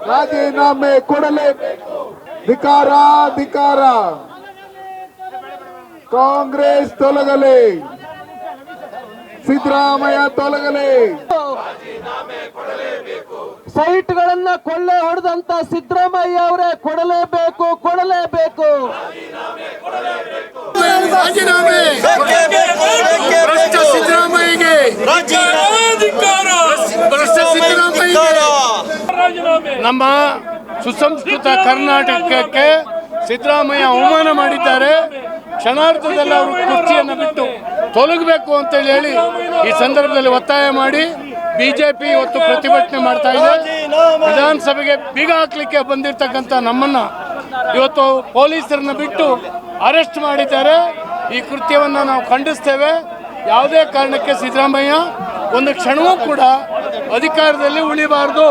ರಾಜೀನಾಮೆ ಕೊಡಲೇಬೇಕು. ಧಿಕ್ಕಾರ ಧಿಕ್ಕಾರ. ಕಾಂಗ್ರೆಸ್ ತೊಲಗಲಿ, ಸಿದ್ದರಾಮಯ್ಯ ತೊಲಗಲಿ. ಸೈಟ್ಗಳನ್ನ ಕೊಳ್ಳೆ ಹೊಡೆದಂತ ಸಿದ್ದರಾಮಯ್ಯ ಅವರೇ ಕೊಡಲೇಬೇಕು, ಕೊಡಲೇಬೇಕು. ನಮ್ಮ ಸುಸಂಸ್ಕೃತ ಕರ್ನಾಟಕಕ್ಕೆ ಸಿದ್ದರಾಮಯ್ಯ ಅವಮಾನ ಮಾಡಿದ್ದಾರೆ. ಕ್ಷಣಾರ್ಧದಲ್ಲಿ ಅವರು ಕುರ್ಚಿಯನ್ನು ಬಿಟ್ಟು ತೊಲಗಬೇಕು ಅಂತೇಳಿ ಹೇಳಿ ಈ ಸಂದರ್ಭದಲ್ಲಿ ಒತ್ತಾಯ ಮಾಡಿ ಬಿಜೆಪಿ ಇವತ್ತು ಪ್ರತಿಭಟನೆ ಮಾಡ್ತಾ ಇದೆ. ವಿಧಾನಸಭೆಗೆ ಬೀಗ ಹಾಕ್ಲಿಕ್ಕೆ ಬಂದಿರತಕ್ಕಂಥ ನಮ್ಮನ್ನ ಇವತ್ತು ಪೊಲೀಸರನ್ನ ಬಿಟ್ಟು ಅರೆಸ್ಟ್ ಮಾಡಿದ್ದಾರೆ. ಈ ಕೃತ್ಯವನ್ನು ನಾವು ಖಂಡಿಸ್ತೇವೆ. ಯಾವುದೇ ಕಾರಣಕ್ಕೆ ಸಿದ್ದರಾಮಯ್ಯ ಒಂದು ಕ್ಷಣವೂ ಕೂಡ ಅಧಿಕಾರದಲ್ಲಿ ಉಳಿಬಾರದು.